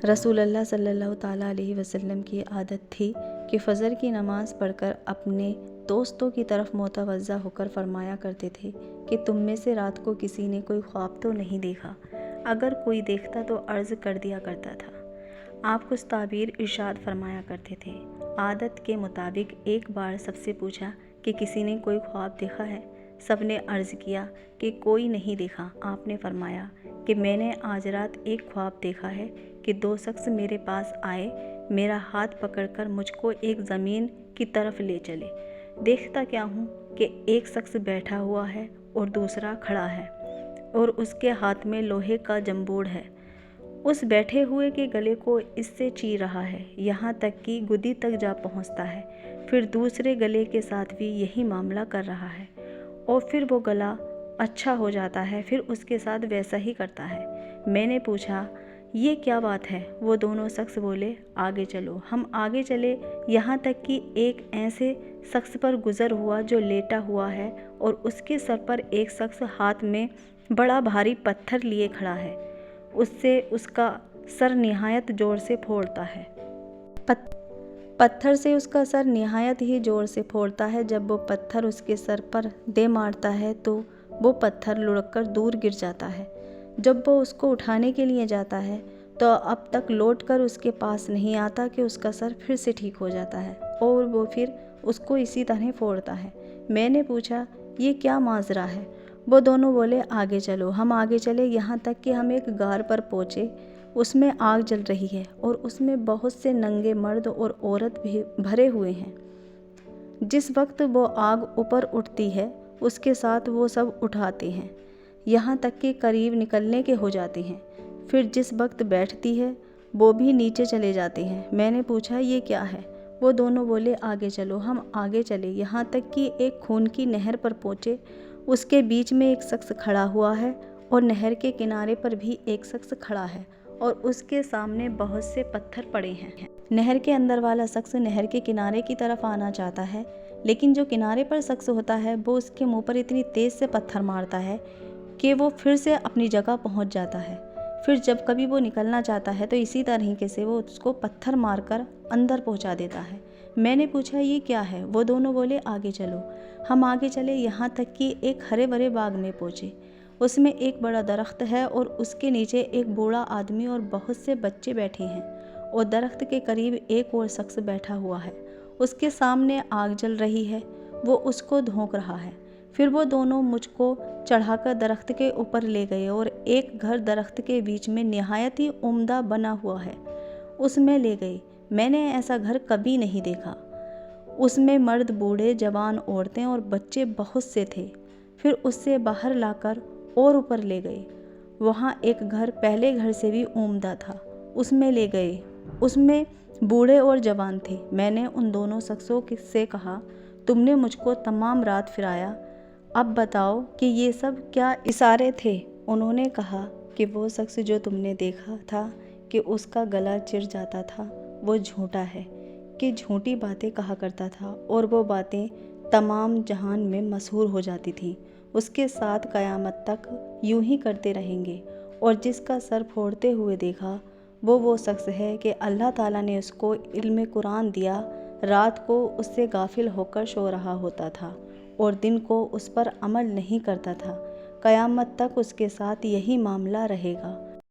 रसूलुल्लाह सल्लल्लाहु ताला अलैहि वसल्लम की आदत थी कि फ़जर की नमाज़ पढ़कर अपने दोस्तों की तरफ मुतवज्जा होकर फरमाया करते थे कि तुम में से रात को किसी ने कोई ख्वाब तो नहीं देखा। अगर कोई देखता तो अर्ज़ कर दिया करता था। आप कुछ ताबीर इरशाद फरमाया करते थे। आदत के मुताबिक एक बार सबसे पूछा कि किसी ने कोई ख्वाब देखा है। सब ने अर्ज़ किया कि कोई नहीं देखा। आपने फरमाया कि मैंने आज रात एक ख्वाब देखा है कि दो शख्स मेरे पास आए, मेरा हाथ पकड़कर मुझको एक ज़मीन की तरफ ले चले। देखता क्या हूँ कि एक शख्स बैठा हुआ है और दूसरा खड़ा है और उसके हाथ में लोहे का जंबूड़ है। उस बैठे हुए के गले को इससे चीर रहा है, यहाँ तक कि गुदी तक जा पहुँचता है। फिर दूसरे गले के साथ भी यही मामला कर रहा है और फिर वो गला अच्छा हो जाता है, फिर उसके साथ वैसा ही करता है। मैंने पूछा, ये क्या बात है? वो दोनों शख्स बोले, आगे चलो। हम आगे चले, यहाँ तक कि एक ऐसे शख्स पर गुज़र हुआ जो लेटा हुआ है और उसके सर पर एक शख्स हाथ में बड़ा भारी पत्थर लिए खड़ा है। उससे उसका सर निहायत ज़ोर से फोड़ता है। पत्थर से उसका सर निहायत ही ज़ोर से फोड़ता है। जब वो पत्थर उसके सर पर दे मारता है तो वो पत्थर लुढ़ककर दूर गिर जाता है। जब वो उसको उठाने के लिए जाता है तो अब तक लौटकर उसके पास नहीं आता कि उसका सर फिर से ठीक हो जाता है और वो फिर उसको इसी तरह फोड़ता है। मैंने पूछा, ये क्या माजरा है? वो दोनों बोले, आगे चलो। हम आगे चले, यहाँ तक कि हम एक गार पर पहुँचे। उसमें आग जल रही है और उसमें बहुत से नंगे मर्द और औरत भी भरे हुए हैं। जिस वक्त वो आग ऊपर उठती है उसके साथ वो सब उठाते हैं, यहाँ तक कि करीब निकलने के हो जाते हैं। फिर जिस वक्त बैठती है वो भी नीचे चले जाते हैं। मैंने पूछा, ये क्या है? वो दोनों बोले, आगे चलो। हम आगे चले, यहाँ तक कि एक खून की नहर पर पहुँचे। उसके बीच में एक शख्स खड़ा हुआ है और नहर के किनारे पर भी एक शख्स खड़ा है और उसके सामने बहुत से पत्थर पड़े हैं। नहर के अंदर वाला शख्स नहर के किनारे की तरफ आना चाहता है, लेकिन जो किनारे पर शख्स होता है वो उसके मुंह पर इतनी तेज़ से पत्थर मारता है कि वो फिर से अपनी जगह पहुंच जाता है। फिर जब कभी वो निकलना चाहता है तो इसी तरीके से वो उसको पत्थर मारकर अंदर पहुंचा देता है। मैंने पूछा, ये क्या है? वो दोनों बोले, आगे चलो। हम आगे चले, यहाँ तक कि एक हरे भरे बाग में पहुँचे। उसमें एक बड़ा दरख्त है और उसके नीचे एक बूढ़ा आदमी और बहुत से बच्चे बैठे हैं और दरख्त के करीब एक और शख्स बैठा हुआ है। उसके सामने आग जल रही है, वो उसको धोंक रहा है। फिर वो दोनों मुझको चढ़ाकर दरख्त के ऊपर ले गए और एक घर दरख्त के बीच में निहायत ही उम्दा बना हुआ है, उसमें ले गए। मैंने ऐसा घर कभी नहीं देखा। उसमें मर्द, बूढ़े, जवान, औरतें और बच्चे बहुत से थे। फिर उससे बाहर लाकर और ऊपर ले गए। वहाँ एक घर पहले घर से भी उम्दा था, उसमें ले गए। उसमें बूढ़े और जवान थे। मैंने उन दोनों शख्सों से कहा, तुमने मुझको तमाम रात फिराया, अब बताओ कि ये सब क्या इशारे थे? उन्होंने कहा कि वो शख्स जो तुमने देखा था कि उसका गला चिर जाता था, वो झूठा है, कि झूठी बातें कहा करता था और वो बातें तमाम जहान में मशहूर हो जाती थीं। उसके साथ क़यामत तक यूं ही करते रहेंगे। और जिसका सर फोड़ते हुए देखा वो शख्स है कि अल्लाह ताला ने उसको इल्म कुरान दिया, रात को उससे गाफिल होकर सो रहा होता था और दिन को उस पर अमल नहीं करता था। क़यामत तक उसके साथ यही मामला रहेगा।